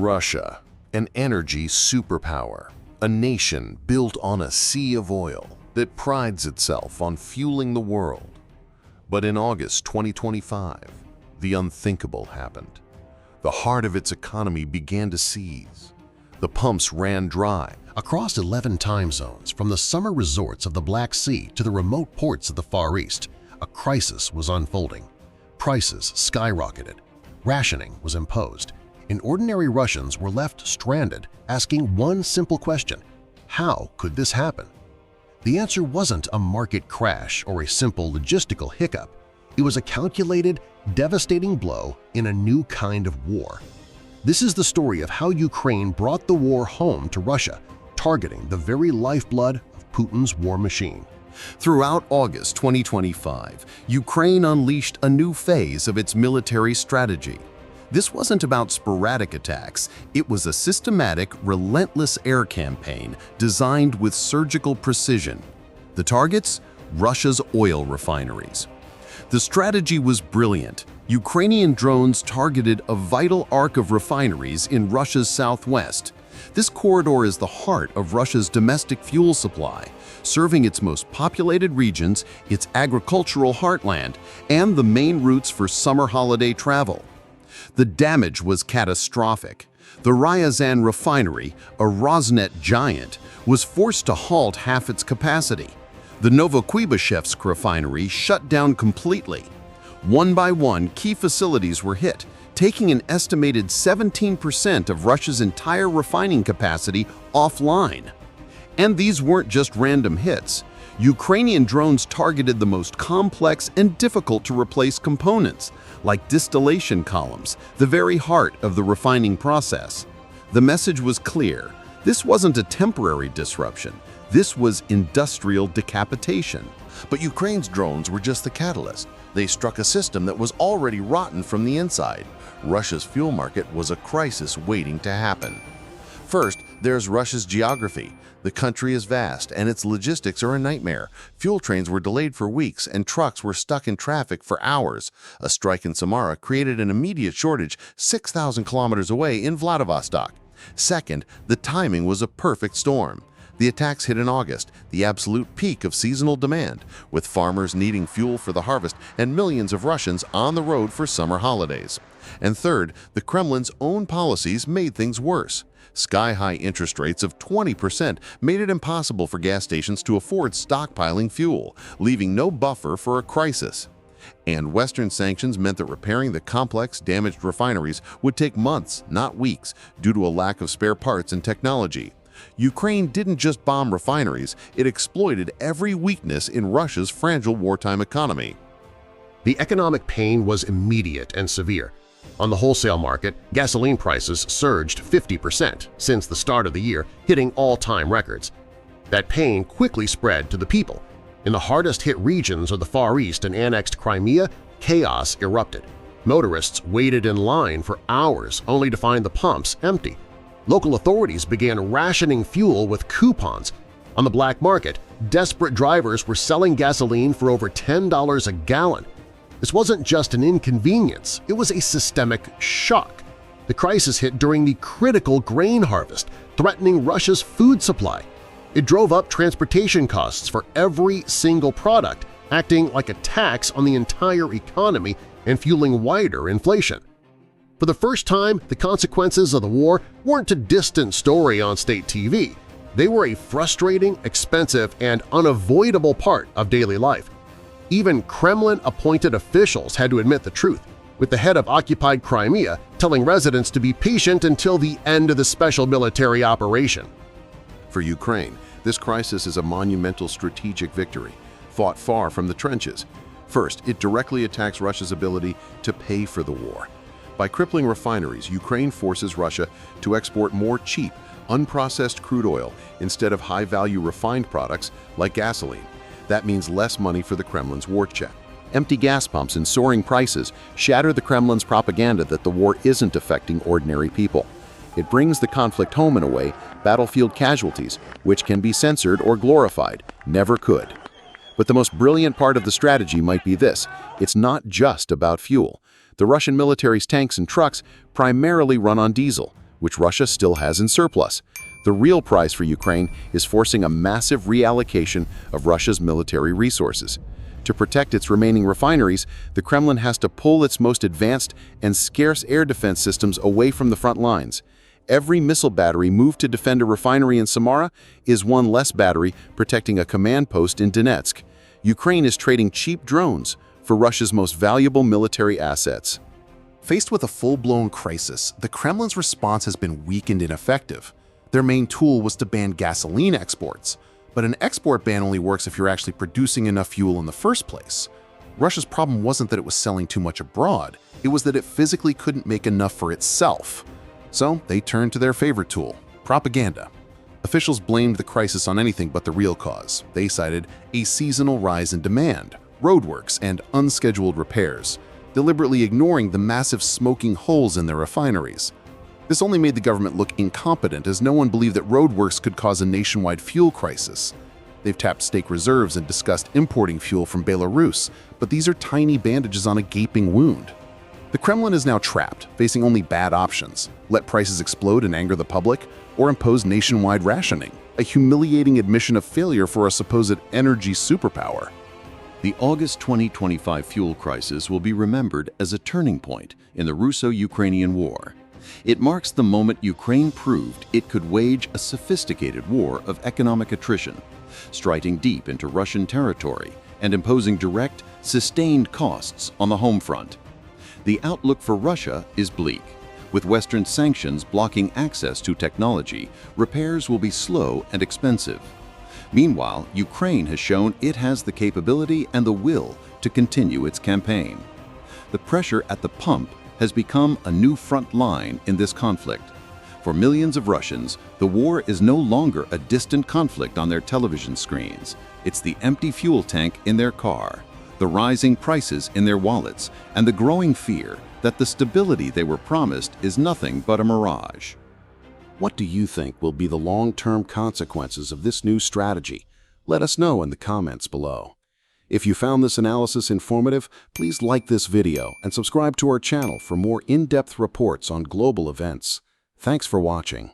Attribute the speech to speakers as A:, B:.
A: Russia, an energy superpower, a nation built on a sea of oil that prides itself on fueling the world. But in August 2025, the unthinkable happened. The heart of its economy began to seize. The pumps ran dry.
B: Across 11 time zones, from the summer resorts of the Black Sea to the remote ports of the Far East, a crisis was unfolding. Prices skyrocketed. Rationing was imposed, and ordinary Russians were left stranded, asking one simple question: how could this happen? The answer wasn't a market crash or a simple logistical hiccup. It was a calculated, devastating blow in a new kind of war. This is the story of how Ukraine brought the war home to Russia, targeting the very lifeblood of Putin's war machine.
A: Throughout August 2025, Ukraine unleashed a new phase of its military strategy. This wasn't about sporadic attacks, it was a systematic, relentless air campaign designed with surgical precision. The targets? Russia's oil refineries. The strategy was brilliant. Ukrainian drones targeted a vital arc of refineries in Russia's southwest. This corridor is the heart of Russia's domestic fuel supply, serving its most populated regions, its agricultural heartland, and the main routes for summer holiday travel. The damage was catastrophic. The Ryazan refinery, a Rosneft giant, was forced to halt half its capacity. The Novokuyabeshevsk refinery shut down completely. One by one, key facilities were hit, taking an estimated 17% of Russia's entire refining capacity offline. And these weren't just random hits. Ukrainian drones targeted the most complex and difficult-to-replace components, like distillation columns, the very heart of the refining process. The message was clear. This wasn't a temporary disruption. This was industrial decapitation.
C: But Ukraine's drones were just the catalyst. They struck a system that was already rotten from the inside. Russia's fuel market was a crisis waiting to happen. First, there's Russia's geography. The country is vast, and its logistics are a nightmare. Fuel trains were delayed for weeks, and trucks were stuck in traffic for hours. A strike in Samara created an immediate shortage 6,000 kilometers away in Vladivostok. Second, the timing was a perfect storm. The attacks hit in August, the absolute peak of seasonal demand, with farmers needing fuel for the harvest and millions of Russians on the road for summer holidays. And third, the Kremlin's own policies made things worse. Sky-high interest rates of 20% made it impossible for gas stations to afford stockpiling fuel, leaving no buffer for a crisis. And Western sanctions meant that repairing the complex, damaged refineries would take months, not weeks, due to a lack of spare parts and technology. Ukraine didn't just bomb refineries, it exploited every weakness in Russia's fragile wartime economy.
B: The economic pain was immediate and severe. On the wholesale market, gasoline prices surged 50% since the start of the year, hitting all-time records. That pain quickly spread to the people. In the hardest-hit regions of the Far East and annexed Crimea, chaos erupted. Motorists waited in line for hours only to find the pumps empty. Local authorities began rationing fuel with coupons. On the black market, desperate drivers were selling gasoline for over $10 a gallon. This wasn't just an inconvenience, it was a systemic shock. The crisis hit during the critical grain harvest, threatening Russia's food supply. It drove up transportation costs for every single product, acting like a tax on the entire economy and fueling wider inflation. For the first time, the consequences of the war weren't a distant story on state TV. They were a frustrating, expensive, and unavoidable part of daily life. Even Kremlin-appointed officials had to admit the truth, with the head of occupied Crimea telling residents to be patient until the end of the special military operation.
A: For Ukraine, this crisis is a monumental strategic victory, fought far from the trenches. First, it directly attacks Russia's ability to pay for the war. By crippling refineries, Ukraine forces Russia to export more cheap, unprocessed crude oil instead of high-value refined products like gasoline. That means less money for the Kremlin's war chest. Empty gas pumps and soaring prices shatter the Kremlin's propaganda that the war isn't affecting ordinary people. It brings the conflict home in a way battlefield casualties, which can be censored or glorified, never could. But the most brilliant part of the strategy might be this: it's not just about fuel. The Russian military's tanks and trucks primarily run on diesel, which Russia still has in surplus. The real prize for Ukraine is forcing a massive reallocation of Russia's military resources. To protect its remaining refineries, the Kremlin has to pull its most advanced and scarce air defense systems away from the front lines. Every missile battery moved to defend a refinery in Samara is one less battery protecting a command post in Donetsk. Ukraine is trading cheap drones for Russia's most valuable military assets.
D: Faced with a full-blown crisis, the Kremlin's response has been weak and ineffective. Their main tool was to ban gasoline exports, but an export ban only works if you're actually producing enough fuel in the first place. Russia's problem wasn't that it was selling too much abroad, it was that it physically couldn't make enough for itself. So they turned to their favorite tool, propaganda. Officials blamed the crisis on anything but the real cause. They cited a seasonal rise in demand, roadworks, and unscheduled repairs, deliberately ignoring the massive smoking holes in their refineries. This only made the government look incompetent, as no one believed that roadworks could cause a nationwide fuel crisis. They've tapped state reserves and discussed importing fuel from Belarus, but these are tiny bandages on a gaping wound. The Kremlin is now trapped, facing only bad options: let prices explode and anger the public, or impose nationwide rationing, a humiliating admission of failure for a supposed energy superpower.
C: The August 2025 fuel crisis will be remembered as a turning point in the Russo-Ukrainian War. It marks the moment Ukraine proved it could wage a sophisticated war of economic attrition, striking deep into Russian territory and imposing direct, sustained costs on the home front. The outlook for Russia is bleak. With Western sanctions blocking access to technology, repairs will be slow and expensive. Meanwhile, Ukraine has shown it has the capability and the will to continue its campaign. The pressure at the pump has become a new front line in this conflict. For millions of Russians, the war is no longer a distant conflict on their television screens. It's the empty fuel tank in their car, the rising prices in their wallets, and the growing fear that the stability they were promised is nothing but a mirage.
D: What do you think will be the long-term consequences of this new strategy? Let us know in the comments below. If you found this analysis informative, please like this video and subscribe to our channel for more in-depth reports on global events. Thanks for watching.